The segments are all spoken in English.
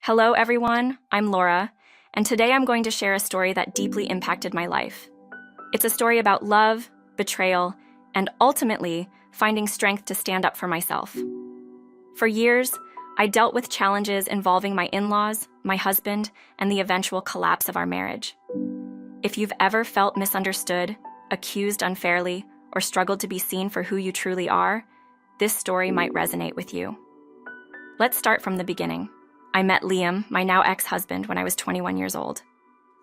Hello, everyone. I'm Laura, and today I'm going to share a story that deeply impacted my life. It's a story about love, betrayal, and ultimately finding strength to stand up for myself. For years, I dealt with challenges involving my in-laws, my husband, and the eventual collapse of our marriage. If you've ever felt misunderstood, accused unfairly, or struggled to be seen for who you truly are, this story might resonate with you. Let's start from the beginning. I met Liam, my now ex-husband, when I was 21 years old.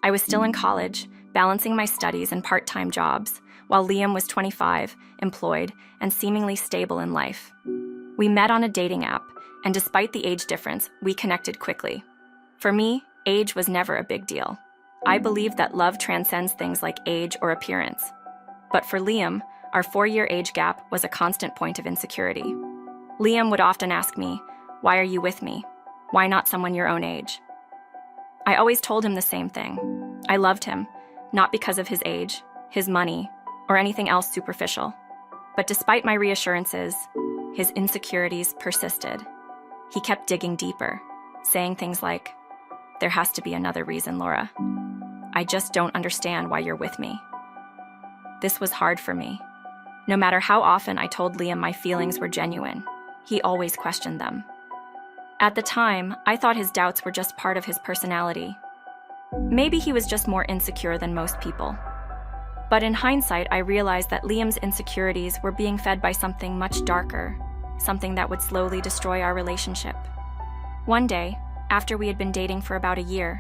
I was still in college, balancing my studies and part-time jobs, while Liam was 25, employed, and seemingly stable in life. We met on a dating app, and despite the age difference, we connected quickly. For me, age was never a big deal. I believed that love transcends things like age or appearance. But for Liam, our 4-year age gap was a constant point of insecurity. Liam would often ask me, "Why are you with me? Why not someone your own age?" I always told him the same thing. I loved him, not because of his age, his money, or anything else superficial. But despite my reassurances, his insecurities persisted. He kept digging deeper, saying things like, "There has to be another reason, Laura. I just don't understand why you're with me." This was hard for me. No matter how often I told Liam my feelings were genuine, he always questioned them. At the time, I thought his doubts were just part of his personality. Maybe he was just more insecure than most people. But in hindsight, I realized that Liam's insecurities were being fed by something much darker, something that would slowly destroy our relationship. One day, after we had been dating for about a year,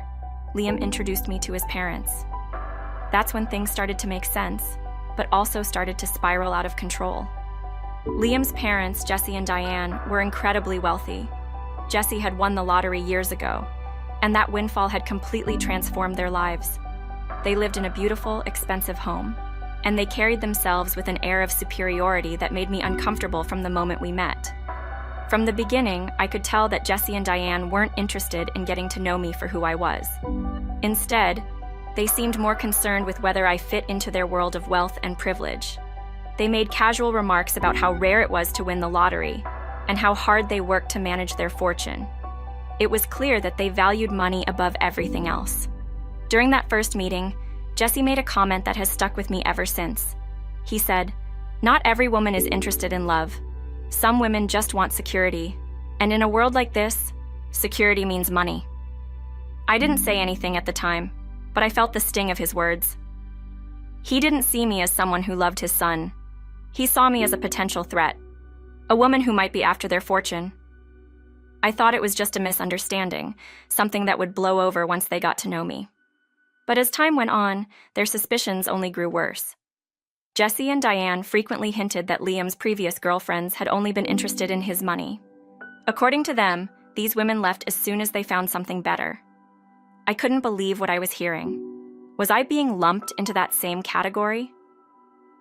Liam introduced me to his parents. That's when things started to make sense, but also started to spiral out of control. Liam's parents, Jesse and Diane, were incredibly wealthy. Jesse had won the lottery years ago, and that windfall had completely transformed their lives. They lived in a beautiful, expensive home, and they carried themselves with an air of superiority that made me uncomfortable from the moment we met. From the beginning, I could tell that Jesse and Diane weren't interested in getting to know me for who I was. Instead, they seemed more concerned with whether I fit into their world of wealth and privilege. They made casual remarks about how rare it was to win the lottery, and how hard they worked to manage their fortune. It was clear that they valued money above everything else. During that first meeting, Jesse made a comment that has stuck with me ever since. He said, "Not every woman is interested in love. Some women just want security. And in a world like this, security means money." I didn't say anything at the time, but I felt the sting of his words. He didn't see me as someone who loved his son. He saw me as a potential threat, a woman who might be after their fortune. I thought it was just a misunderstanding, something that would blow over once they got to know me. But as time went on, their suspicions only grew worse. Jesse and Diane frequently hinted that Liam's previous girlfriends had only been interested in his money. According to them, these women left as soon as they found something better. I couldn't believe what I was hearing. Was I being lumped into that same category?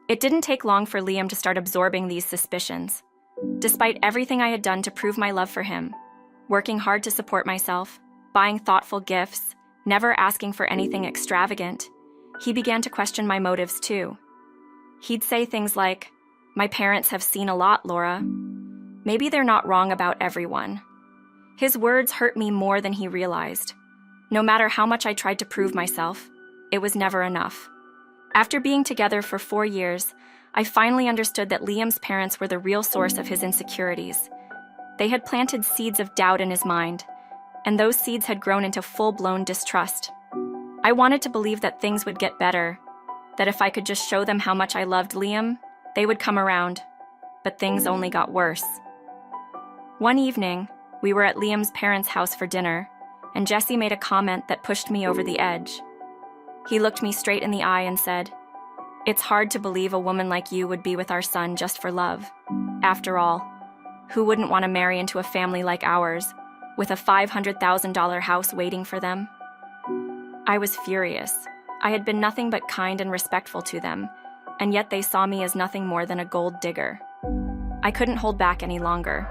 It didn't take long for Liam to start absorbing these suspicions. Despite everything I had done to prove my love for him, working hard to support myself, buying thoughtful gifts, never asking for anything extravagant, he began to question my motives too. He'd say things like, "My parents have seen a lot, Laura. Maybe they're not wrong about everyone." His words hurt me more than he realized. No matter how much I tried to prove myself, it was never enough. After being together for 4 years, I finally understood that Liam's parents were the real source of his insecurities. They had planted seeds of doubt in his mind, and those seeds had grown into full-blown distrust. I wanted to believe that things would get better, that if I could just show them how much I loved Liam, they would come around. But things only got worse. One evening, we were at Liam's parents' house for dinner, and Jesse made a comment that pushed me over the edge. He looked me straight in the eye and said, "It's hard to believe a woman like you would be with our son just for love. After all, who wouldn't want to marry into a family like ours, with a $500,000 house waiting for them?" I was furious. I had been nothing but kind and respectful to them, and yet they saw me as nothing more than a gold digger. I couldn't hold back any longer.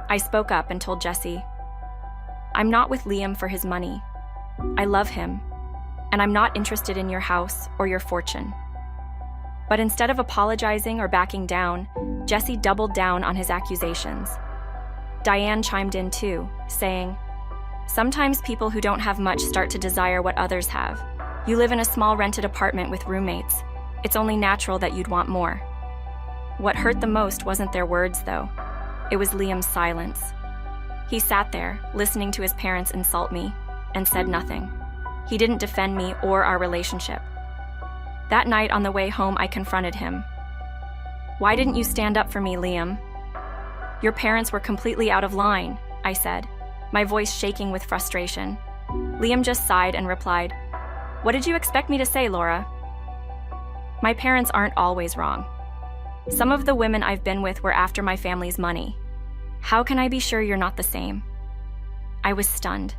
I spoke up and told Jesse, "I'm not with Liam for his money. I love him, and I'm not interested in your house or your fortune." But instead of apologizing or backing down, Jesse doubled down on his accusations. Diane chimed in too, saying, Sometimes people who don't have much start to desire what others have. You live in a small rented apartment with roommates. It's only natural that you'd want more. What hurt the most wasn't their words, though. It was Liam's silence. He sat there, listening to his parents insult me, and said nothing. He didn't defend me or our relationship. That night on the way home, I confronted him. "Why didn't you stand up for me, Liam?" "Your parents were completely out of line," I said, my voice shaking with frustration. Liam just sighed and replied, "What did you expect me to say, Laura?" My parents aren't always wrong. Some of the women I've been with were after my family's money. How can I be sure you're not the same? I was stunned.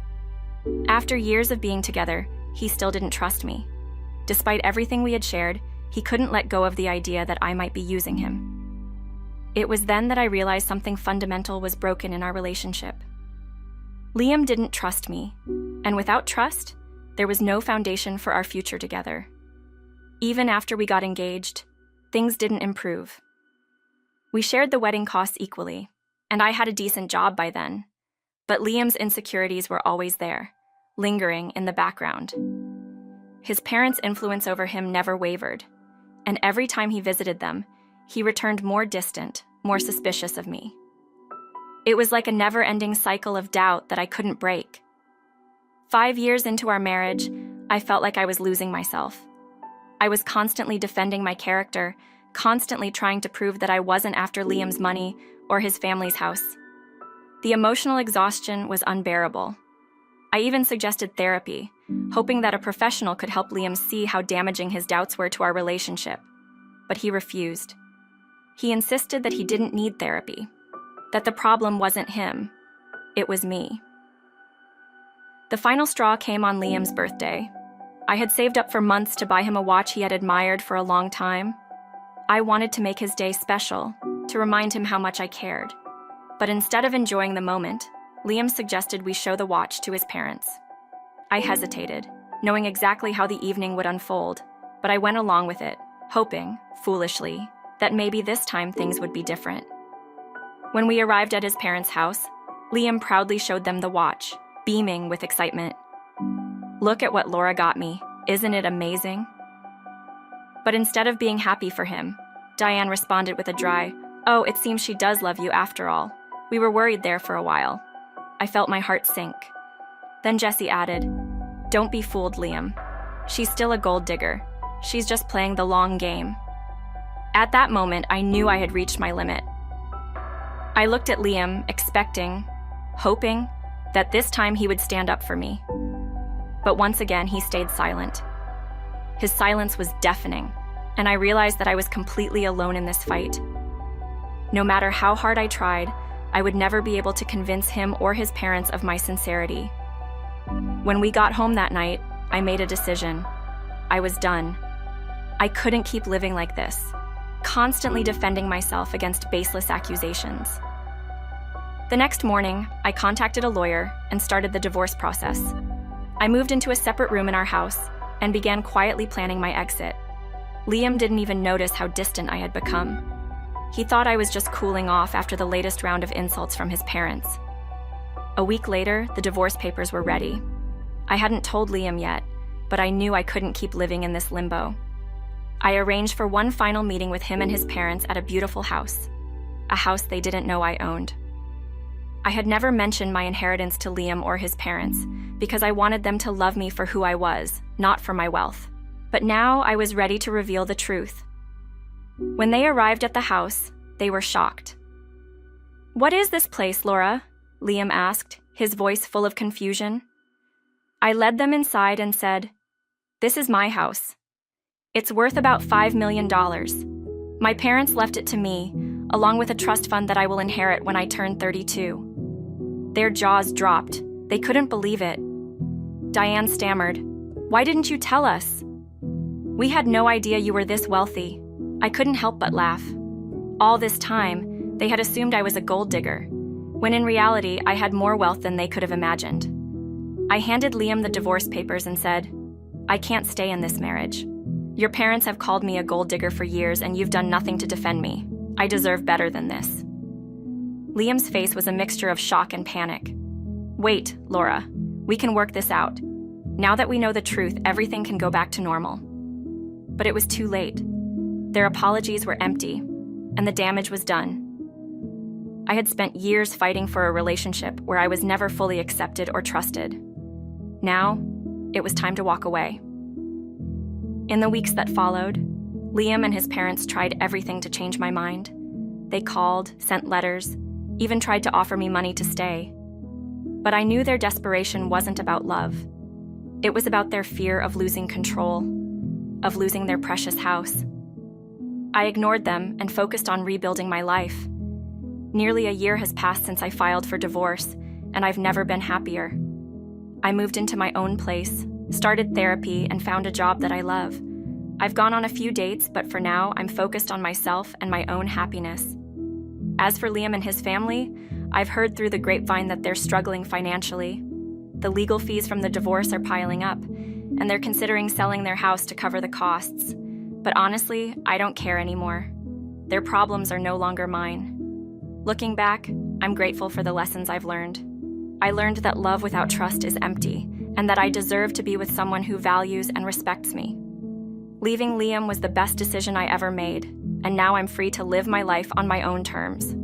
After years of being together, he still didn't trust me. Despite everything we had shared, he couldn't let go of the idea that I might be using him. It was then that I realized something fundamental was broken in our relationship. Liam didn't trust me, and without trust, there was no foundation for our future together. Even after we got engaged, things didn't improve. We shared the wedding costs equally, and I had a decent job by then, but Liam's insecurities were always there, lingering in the background. His parents' influence over him never wavered, and every time he visited them, he returned more distant, more suspicious of me. It was like a never-ending cycle of doubt that I couldn't break. 5 years into our marriage, I felt like I was losing myself. I was constantly defending my character, constantly trying to prove that I wasn't after Liam's money or his family's house. The emotional exhaustion was unbearable. I even suggested therapy, hoping that a professional could help Liam see how damaging his doubts were to our relationship. But he refused. He insisted that he didn't need therapy, that the problem wasn't him, it was me. The final straw came on Liam's birthday. I had saved up for months to buy him a watch he had admired for a long time. I wanted to make his day special, to remind him how much I cared. But instead of enjoying the moment, Liam suggested we show the watch to his parents. I hesitated, knowing exactly how the evening would unfold, but I went along with it, hoping, foolishly, that maybe this time things would be different. When we arrived at his parents' house, Liam proudly showed them the watch, beaming with excitement. "Look at what Laura got me. Isn't it amazing?" But instead of being happy for him, Diane responded with a dry, "Oh, it seems she does love you after all. We were worried there for a while." I felt my heart sink. Then Jessie added, "Don't be fooled, Liam. She's still a gold digger. She's just playing the long game." At that moment, I knew I had reached my limit. I looked at Liam, expecting, hoping, that this time he would stand up for me. But once again, he stayed silent. His silence was deafening, and I realized that I was completely alone in this fight. No matter how hard I tried, I would never be able to convince him or his parents of my sincerity. When we got home that night, I made a decision. I was done. I couldn't keep living like this, constantly defending myself against baseless accusations. The next morning, I contacted a lawyer and started the divorce process. I moved into a separate room in our house and began quietly planning my exit. Liam didn't even notice how distant I had become. He thought I was just cooling off after the latest round of insults from his parents. A week later, the divorce papers were ready. I hadn't told Liam yet, but I knew I couldn't keep living in this limbo. I arranged for one final meeting with him and his parents at a beautiful house, a house they didn't know I owned. I had never mentioned my inheritance to Liam or his parents because I wanted them to love me for who I was, not for my wealth. But now I was ready to reveal the truth. When they arrived at the house, they were shocked. "What is this place, Laura?" Liam asked, his voice full of confusion. I led them inside and said, "This is my house. It's worth about $5 million. My parents left it to me, along with a trust fund that I will inherit when I turn 32. Their jaws dropped. They couldn't believe it. Diane stammered, "Why didn't you tell us? We had no idea you were this wealthy." I couldn't help but laugh. All this time, they had assumed I was a gold digger, when in reality, I had more wealth than they could have imagined. I handed Liam the divorce papers and said, "I can't stay in this marriage. Your parents have called me a gold digger for years and you've done nothing to defend me. I deserve better than this." Liam's face was a mixture of shock and panic. "Wait, Laura, We can work this out. Now that we know the truth, everything can go back to normal. But it was too late. Their apologies were empty, and the damage was done. I had spent years fighting for a relationship where I was never fully accepted or trusted. Now, it was time to walk away. In the weeks that followed, Liam and his parents tried everything to change my mind. They called, sent letters, even tried to offer me money to stay. But I knew their desperation wasn't about love. It was about their fear of losing control, of losing their precious house. I ignored them and focused on rebuilding my life. Nearly a year has passed since I filed for divorce, and I've never been happier. I moved into my own place, started therapy, and found a job that I love. I've gone on a few dates, but for now, I'm focused on myself and my own happiness. As for Liam and his family, I've heard through the grapevine that they're struggling financially. The legal fees from the divorce are piling up, and they're considering selling their house to cover the costs. But honestly, I don't care anymore. Their problems are no longer mine. Looking back, I'm grateful for the lessons I've learned. I learned that love without trust is empty, and that I deserve to be with someone who values and respects me. Leaving Liam was the best decision I ever made, and now I'm free to live my life on my own terms.